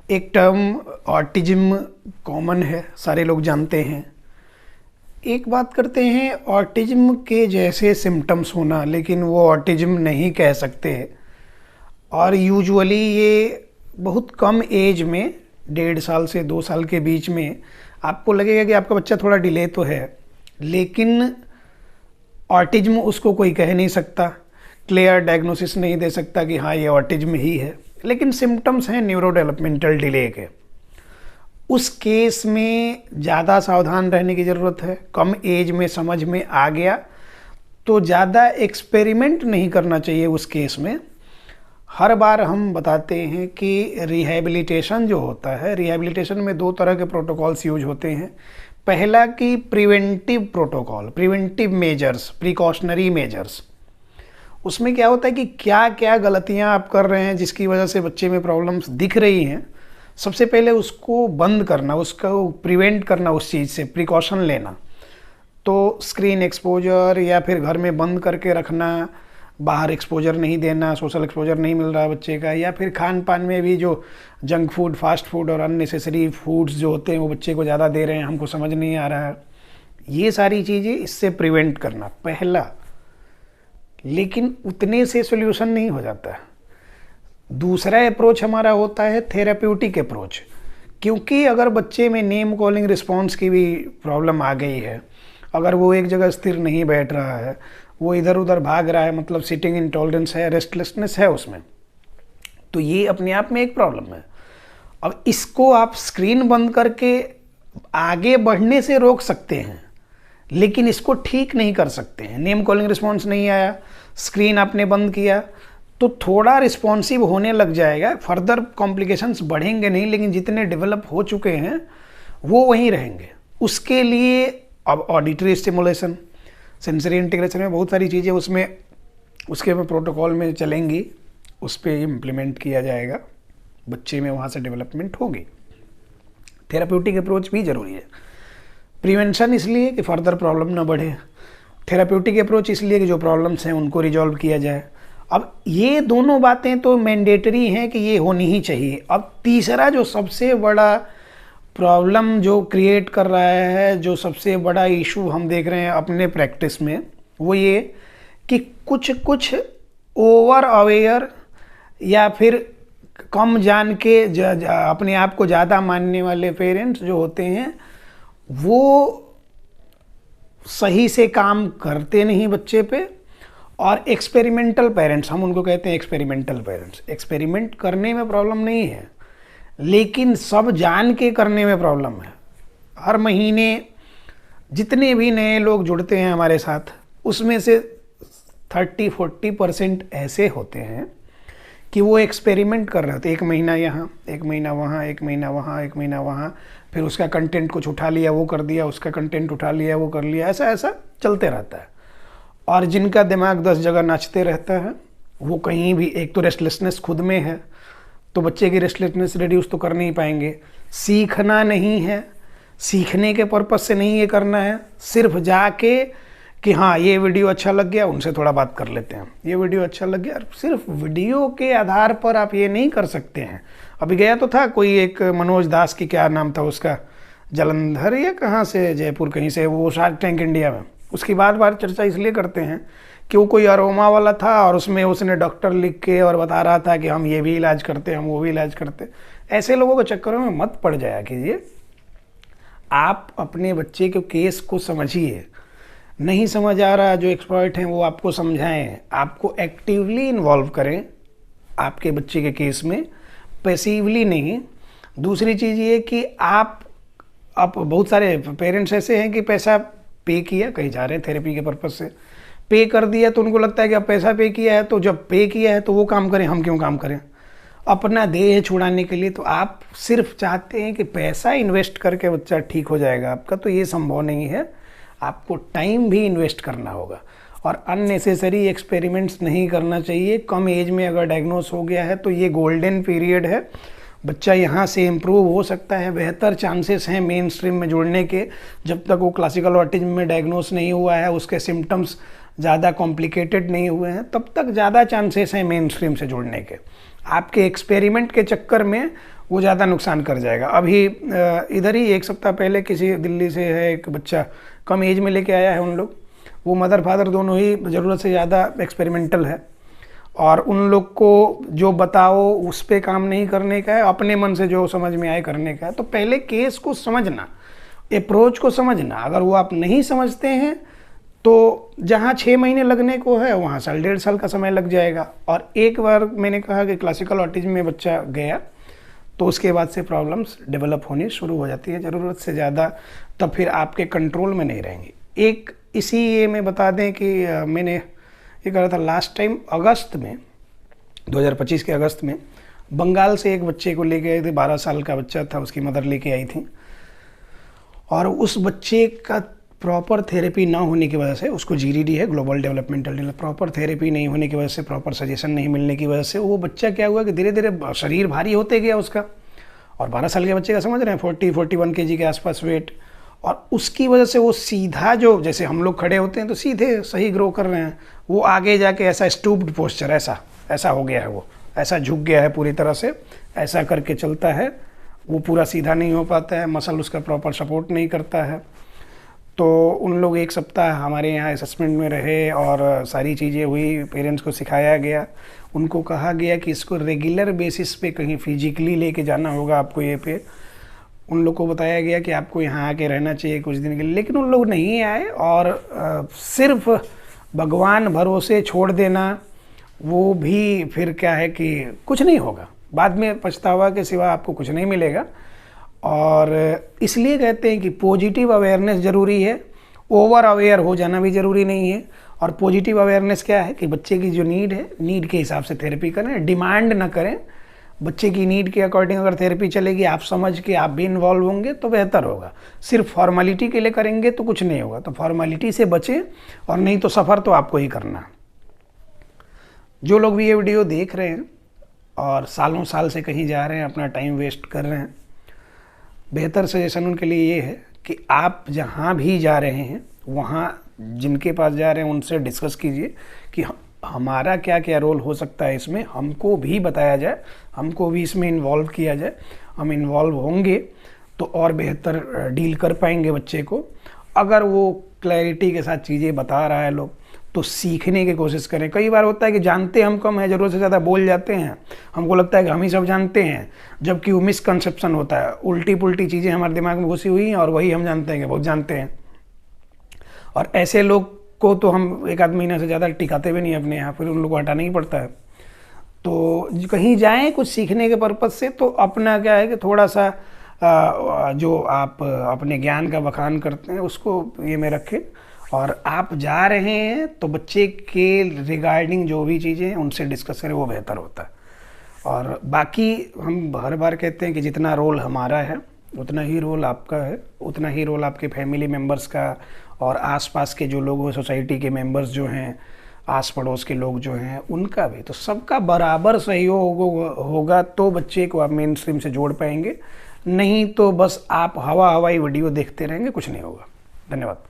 एक term autism common है, सारे लोग जानते हैं। एक बात करते हैं ऑटिज्म के जैसे सिम्टम्स होना, लेकिन वो ऑटिज्म नहीं कह सकते। और यूजुअली ये बहुत कम एज में 1.5 साल से 2 साल के बीच में आपको लगेगा कि आपका बच्चा थोड़ा डिले तो है, लेकिन ऑटिज्म उसको कोई कह नहीं सकता, क्लियर डायग्नोसिस नहीं दे सकता कि हाँ ये ऑटिज्म ही है, लेकिन सिम्टम्स हैं न्यूरो डेवलपमेंटल डिले के। उस केस में ज़्यादा सावधान रहने की ज़रूरत है। कम एज में समझ में आ गया तो ज़्यादा एक्सपेरिमेंट नहीं करना चाहिए उस केस में। हर बार हम बताते हैं कि रिहैबिलिटेशन जो होता है, रिहैबिलिटेशन में 2 तरह के प्रोटोकॉल्स यूज होते हैं। पहला कि preventive protocol, preventive measures, precautionary measures. उसमें क्या होता है कि क्या क्या गलतियां आप कर रहे हैं जिसकी वजह से बच्चे में प्रॉब्लम्स दिख रही हैं, सबसे पहले उसको बंद करना, उसको प्रिवेंट करना, उस चीज़ से प्रिकॉशन लेना। तो स्क्रीन एक्सपोजर या फिर घर में बंद करके रखना, बाहर एक्सपोजर नहीं देना, सोशल एक्सपोजर नहीं मिल रहा है बच्चे का, या फिर खान पान में भी जो जंक फूड, फास्ट फूड और अननेसेसरी फूड्स जो होते हैं वो बच्चे को ज़्यादा दे रहे हैं, हमको समझ नहीं आ रहा है। ये सारी चीज़ें इससे प्रिवेंट करना पहला। लेकिन उतने से सोल्यूशन नहीं हो जाता है। दूसरा अप्रोच हमारा होता है थेराप्यूटिक अप्रोच। क्योंकि अगर बच्चे में नेम कॉलिंग रिस्पॉन्स की भी प्रॉब्लम आ गई है, अगर वो एक जगह स्थिर नहीं बैठ रहा है, वो इधर उधर भाग रहा है, मतलब सिटिंग इंटॉलरेंस है, रेस्टलेसनेस है उसमें, तो ये अपने आप में एक प्रॉब्लम है। अब इसको आप स्क्रीन बंद करके आगे बढ़ने से रोक सकते हैं, लेकिन इसको ठीक नहीं कर सकते हैं। नेम कॉलिंग रिस्पॉन्स नहीं आया, स्क्रीन आपने बंद किया, तो थोड़ा रिस्पॉन्सिव होने लग जाएगा, फर्दर कॉम्प्लिकेशंस बढ़ेंगे नहीं, लेकिन जितने डेवलप हो चुके हैं वो वहीं रहेंगे। उसके लिए अब ऑडिटरी स्टिमुलेशन, सेंसरी इंटीग्रेशन में बहुत सारी चीज़ें उसमें उसके प्रोटोकॉल में चलेंगी, उस पर इम्प्लीमेंट किया जाएगा, बच्चे में वहाँ से डेवलपमेंट होगी। थेराप्यूटिक अप्रोच भी ज़रूरी है। प्रिवेंशन इसलिए कि फर्दर प्रॉब्लम ना बढ़े, थेराप्यूटिक अप्रोच इसलिए कि जो प्रॉब्लम्स हैं उनको रिजॉल्व किया जाए। अब ये दोनों बातें तो मैंडेटरी हैं कि ये होनी ही चाहिए। अब तीसरा जो सबसे बड़ा प्रॉब्लम जो क्रिएट कर रहा है, जो सबसे बड़ा इशू हम देख रहे हैं अपने प्रैक्टिस में, वो ये कि कुछ ओवर अवेयर या फिर कम जान के अपने आप को ज़्यादा मानने वाले पेरेंट्स जो होते हैं, वो सही से काम करते नहीं बच्चे पे। और एक्सपेरिमेंटल पेरेंट्स, हम उनको कहते हैं एक्सपेरिमेंटल पेरेंट्स। एक्सपेरिमेंट करने में प्रॉब्लम नहीं है, लेकिन सब जान के करने में प्रॉब्लम है। हर महीने जितने भी नए लोग जुड़ते हैं हमारे साथ, उसमें से 30-40% ऐसे होते हैं कि वो एक्सपेरिमेंट कर रहे होते हैं। 1 महीना यहाँ, 1 महीना वहाँ, 1 महीना वहाँ, 1 महीना वहाँ, फिर उसका कंटेंट कुछ उठा लिया वो कर दिया, उसका कंटेंट उठा लिया वो कर लिया, ऐसा ऐसा चलते रहता है। और जिनका दिमाग 10 जगह नाचते रहता है, वो कहीं भी, एक तो रेस्टलेसनेस खुद में है, तो बच्चे की रेस्टलेसनेस रिड्यूस तो कर नहीं पाएंगे। सीखना नहीं है, सीखने के पर्पस से नहीं ये करना है, सिर्फ जाके कि हाँ ये वीडियो अच्छा लग गया, उनसे थोड़ा बात कर लेते हैं, ये वीडियो अच्छा लग गया। सिर्फ वीडियो के आधार पर आप ये नहीं कर सकते हैं। अभी गया तो था कोई एक मनोज दास की, क्या नाम था उसका, जालंधर या कहाँ से, जयपुर कहीं से, वो शार्क टैंक इंडिया में, उसकी बार बार चर्चा इसलिए करते हैं कि वो कोई अरोमा वाला था और उसमें उसने डॉक्टर लिख के और बता रहा था कि हम ये भी इलाज करते हैं, हम वो भी इलाज करते हैं। ऐसे लोगों के चक्करों में मत पड़ जाया कीजिए। आप अपने बच्चे के केस को समझिए, नहीं समझ आ रहा, जो एक्सपर्ट हैं वो आपको समझाएं, आपको एक्टिवली इन्वॉल्व करें आपके बच्चे के केस में, पैसिवली नहीं। दूसरी चीज़ ये कि आप बहुत सारे पेरेंट्स ऐसे हैं कि पैसा पे किया, कहीं जा रहे हैं थेरेपी के पर्पज़ से, पे कर दिया तो उनको लगता है कि अब पैसा पे किया है तो जब पे किया है तो वो काम करें, हम क्यों काम करें, अपना देह छुड़ाने के लिए। तो आप सिर्फ चाहते हैं कि पैसा इन्वेस्ट करके बच्चा ठीक हो जाएगा आपका, तो ये संभव नहीं है। आपको टाइम भी इन्वेस्ट करना होगा और अननेसेसरी एक्सपेरिमेंट्स नहीं करना चाहिए। कम एज में अगर डायग्नोस हो गया है तो ये गोल्डन पीरियड है, बच्चा यहाँ से इम्प्रूव हो सकता है, बेहतर चांसेस हैं मेन स्ट्रीम में जुड़ने के। जब तक वो क्लासिकल ऑटिज्म में डायग्नोस नहीं हुआ है, उसके सिम्टम्स ज़्यादा कॉम्प्लिकेटेड नहीं हुए हैं, तब तक ज़्यादा चांसेस हैं मेन स्ट्रीम से जुड़ने के। आपके एक्सपेरिमेंट के चक्कर में वो ज़्यादा नुकसान कर जाएगा। अभी इधर ही एक सप्ताह पहले किसी दिल्ली से है एक बच्चा, कम एज में लेके आया है उन लोग, वो मदर फादर दोनों ही ज़रूरत से ज़्यादा एक्सपेरिमेंटल है, और उन लोग को जो बताओ उस पर काम नहीं करने का है, अपने मन से जो समझ में आए करने का है। तो पहले केस को समझना, अप्रोच को समझना, अगर वो आप नहीं समझते हैं तो जहाँ 6 महीने लगने को है वहाँ साल 1.5 साल का समय लग जाएगा। और एक बार मैंने कहा कि क्लासिकल ऑटिज्म में बच्चा गया तो उसके बाद से प्रॉब्लम्स डेवलप होनी शुरू हो जाती है ज़रूरत से ज़्यादा, तब फिर आपके कंट्रोल में नहीं रहेंगे। एक इसी ये में बता दें कि मैंने ये करा था लास्ट टाइम अगस्त में, 2025 के अगस्त में बंगाल से एक बच्चे को लेके आए थे, 12 साल का बच्चा था, उसकी मदर लेके आई थी, और उस बच्चे का प्रॉपर थेरेपी ना होने की वजह से, उसको GDD है, global developmental delay, proper therapy नहीं होने की वजह से, प्रॉपर सजेशन नहीं मिलने की वजह से वो बच्चा क्या हुआ कि धीरे धीरे शरीर भारी होते गया उसका, और 12 साल के बच्चे का समझ रहे हैं 40-41 kg के आसपास वेट, और उसकी वजह से वो सीधा, जो जैसे हम लोग खड़े होते हैं तो सीधे सही ग्रो कर रहे हैं, वो आगे जाके ऐसा स्टूप्ड पोस्चर ऐसा हो गया है, वो ऐसा झुक गया है पूरी तरह से, ऐसा करके चलता है, वो पूरा सीधा नहीं हो पाता है, मसल उसका प्रॉपर सपोर्ट नहीं करता है। तो उन लोग एक सप्ताह हमारे यहाँ असेसमेंट में रहे और सारी चीज़ें हुई, पेरेंट्स को सिखाया गया, उनको कहा गया कि इसको रेगुलर बेसिस पे कहीं फिजिकली लेके जाना होगा आपको ये पे। उन लोग को बताया गया कि आपको यहाँ आके रहना चाहिए कुछ दिन के लिए, लेकिन उन लोग नहीं आए, और सिर्फ भगवान भरोसे छोड़ देना, वो भी फिर क्या है कि कुछ नहीं होगा, बाद में पछतावा के सिवा आपको कुछ नहीं मिलेगा। और इसलिए कहते हैं कि पॉजिटिव अवेयरनेस ज़रूरी है, ओवर अवेयर हो जाना भी ज़रूरी नहीं है। और पॉजिटिव अवेयरनेस क्या है कि बच्चे की जो नीड है, नीड के हिसाब से थेरेपी करें, डिमांड ना करें, बच्चे की नीड के अकॉर्डिंग अगर थेरेपी चलेगी, आप समझ के आप भी इन्वॉल्व होंगे तो बेहतर होगा। सिर्फ फॉर्मेलिटी के लिए करेंगे तो कुछ नहीं होगा, तो फॉर्मेलिटी से बचें, और नहीं तो सफ़र तो आपको ही करना। जो लोग भी ये वीडियो देख रहे हैं और सालों साल से कहीं जा रहे हैं, अपना टाइम वेस्ट कर रहे हैं, बेहतर सजेशन उनके लिए ये है कि आप जहाँ भी जा रहे हैं, वहाँ जिनके पास जा रहे हैं उनसे डिस्कस कीजिए कि हमारा क्या क्या रोल हो सकता है इसमें, हमको भी बताया जाए, हमको भी इसमें इन्वॉल्व किया जाए। हम इन्वॉल्व होंगे तो और बेहतर डील कर पाएंगे बच्चे को। अगर वो क्लैरिटी के साथ चीज़ें बता रहा है लोग, तो सीखने की कोशिश करें। कई बार होता है कि जानते हम कम है, ज़रूरत से ज़्यादा बोल जाते हैं, हमको लगता है कि हम ही सब जानते हैं, जबकि वो मिसकंसेप्शन होता है, उल्टी पुल्टी चीज़ें हमारे दिमाग में घुसी हुई हैं और वही हम जानते हैं कि बहुत जानते हैं। और ऐसे लोग को तो हम 1 आध महीना से ज़्यादा टिकाते भी नहीं अपने यहाँ, फिर उन लोग को हटाना ही पड़ता है। तो कहीं जाएँ कुछ सीखने के पर्पज़ से, तो अपना क्या है कि थोड़ा सा जो आप अपने ज्ञान का बखान करते हैं उसको ये में रखें, और आप जा रहे हैं तो बच्चे के रिगार्डिंग जो भी चीज़ें हैं उनसे डिस्कस करें, वो बेहतर होता है। और बाकी हम हर बार कहते हैं कि जितना रोल हमारा है उतना ही रोल आपका है, उतना ही रोल आपके फैमिली मेम्बर्स का, और आसपास के जो लोग हैं, सोसाइटी के मेंबर्स जो हैं, आस पड़ोस के लोग जो हैं, उनका भी। तो सबका बराबर सहयोग होगा तो बच्चे को आप मेन स्ट्रीम से जोड़ पाएंगे, नहीं तो बस आप हवाई वीडियो देखते रहेंगे, कुछ नहीं होगा। धन्यवाद।